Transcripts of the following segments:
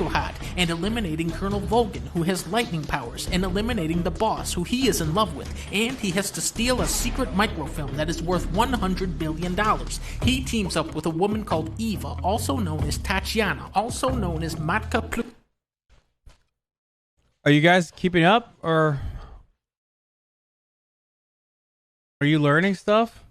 Psycho-Hot, and eliminating Colonel Volgin, who has lightning powers, and eliminating the boss, who he is in love with, and he has to steal a secret microfilm that is worth $100 billion. He teams up with a woman called Eva, also known as Tatiana, also known as Matka Plu... Are you guys keeping up, or are you learning stuff?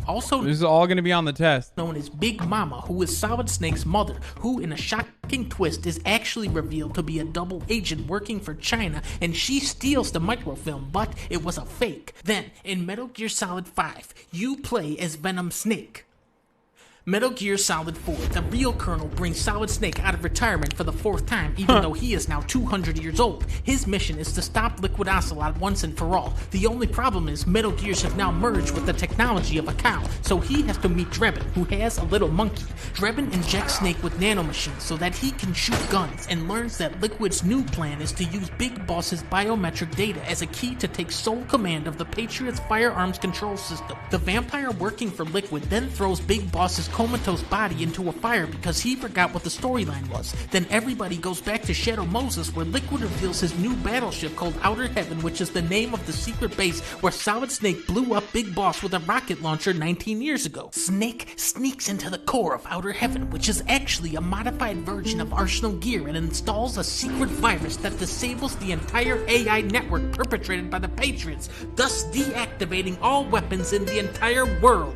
Also, this is all going to be on the test. Known as Big Mama, who is Solid Snake's mother, who in a shocking twist is actually revealed to be a double agent working for China, and she steals the microfilm, but it was a fake. Then, in Metal Gear Solid 5, you play as Venom Snake. Metal Gear Solid 4, the real Colonel brings Solid Snake out of retirement for the 4th time, even though he is now 200 years old. His mission is to stop Liquid Ocelot once and for all. The only problem is Metal Gears have now merged with the technology of a cow, so he has to meet Drebin, who has a little monkey. Drebin injects Snake with nanomachines so that he can shoot guns, and learns that Liquid's new plan is to use Big Boss's biometric data as a key to take sole command of the Patriot's firearms control system. The vampire working for Liquid then throws Big Boss's comatose body into a fire because he forgot what the storyline was. Then everybody goes back to Shadow Moses, where Liquid reveals his new battleship called Outer Heaven, which is the name of the secret base where Solid Snake blew up Big Boss with a rocket launcher 19 years ago. Snake sneaks into the core of Outer Heaven, which is actually a modified version of Arsenal Gear, and installs a secret virus that disables the entire AI network perpetrated by the Patriots, thus deactivating all weapons in the entire world.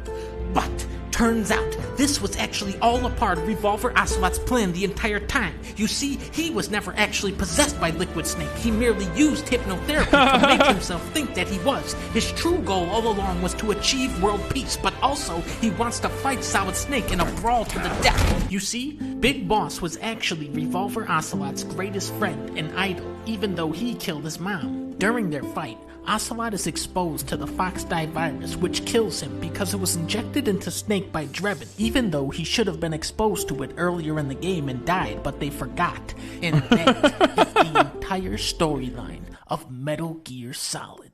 But turns out, this was actually all a part of Revolver Ocelot's plan the entire time. You see, he was never actually possessed by Liquid Snake. He merely used hypnotherapy to make himself think that he was. His true goal all along was to achieve world peace, but also he wants to fight Solid Snake in a brawl to the death. You see, Big Boss was actually Revolver Ocelot's greatest friend and idol, even though he killed his mom. During their fight, Ocelot is exposed to the Foxdie virus, which kills him because it was injected into Snake by Drebin, even though he should have been exposed to it earlier in the game and died, but they forgot. And that is the entire storyline of Metal Gear Solid.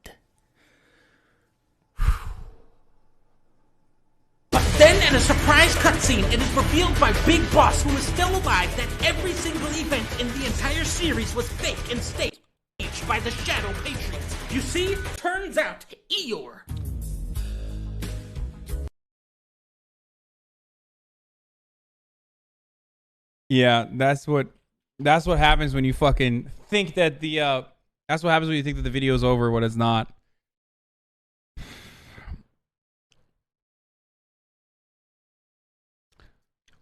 But then, in a surprise cutscene, it is revealed by Big Boss, who is still alive, that every single event in the entire series was fake and staged by the Shadow Patriots. You see, turns out Eeyore. Yeah, that's what happens when you fucking think that the that's what happens when you think that the video's over when it's not.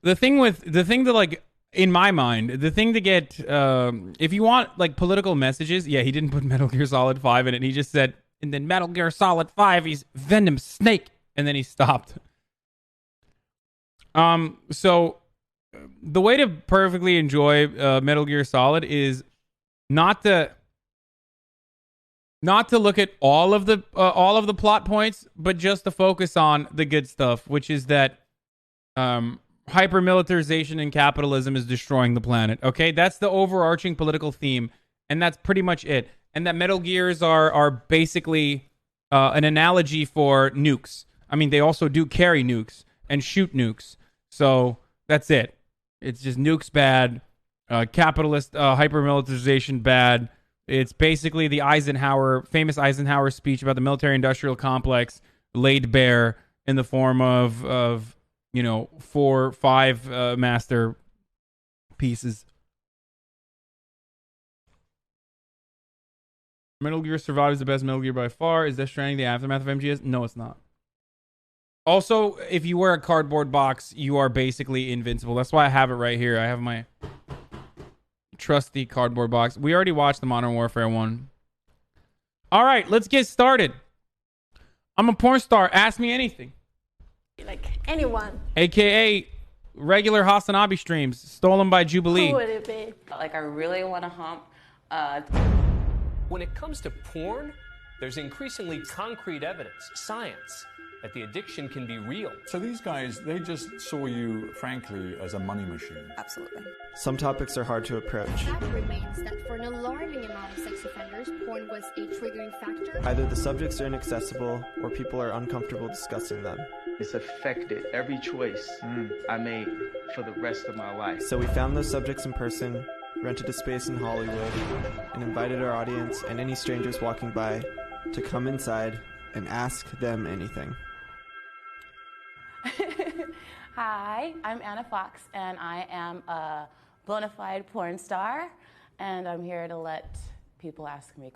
The thing to like, in my mind, the thing to get, if you want like political messages, yeah, he didn't put Metal Gear Solid 5 in it. He just said, and then Metal Gear Solid 5, he's Venom Snake, and then he stopped. So the way to perfectly enjoy Metal Gear Solid is not to look at all of the plot points, but just to focus on the good stuff, which is that hyper-militarization and capitalism is destroying the planet. Okay, that's the overarching political theme, and that's pretty much it. And that Metal Gears are basically an analogy for nukes. I mean, they also do carry nukes and shoot nukes. So that's it. It's just nukes bad, capitalist hyper-militarization bad. It's basically the famous Eisenhower speech about the military-industrial complex laid bare in the form of 4, 5 master pieces. Metal Gear Survive is the best Metal Gear by far. Is Death Stranding the aftermath of MGS? No, it's not. Also, if you wear a cardboard box, you are basically invincible. That's why I have it right here. I have my trusty cardboard box. We already watched the Modern Warfare one. All right, let's get started. I'm a porn star. Ask me anything. Like anyone. AKA regular Hasanabi streams stolen by Jubilee. Who would it be? Like, I really want to hump. When it comes to porn, there's increasingly concrete evidence, science, that the addiction can be real. So these guys, they just saw you, frankly, as a money machine. Absolutely. Some topics are hard to approach. The fact remains that for an alarming amount of sex offenders, porn was a triggering factor. Either the subjects are inaccessible or people are uncomfortable discussing them. It's affected every choice I made for the rest of my life. So we found those subjects in person, rented a space in Hollywood, and invited our audience and any strangers walking by to come inside and ask them anything. Hi, I'm Anna Fox, and I am a bona fide porn star, and I'm here to let people ask me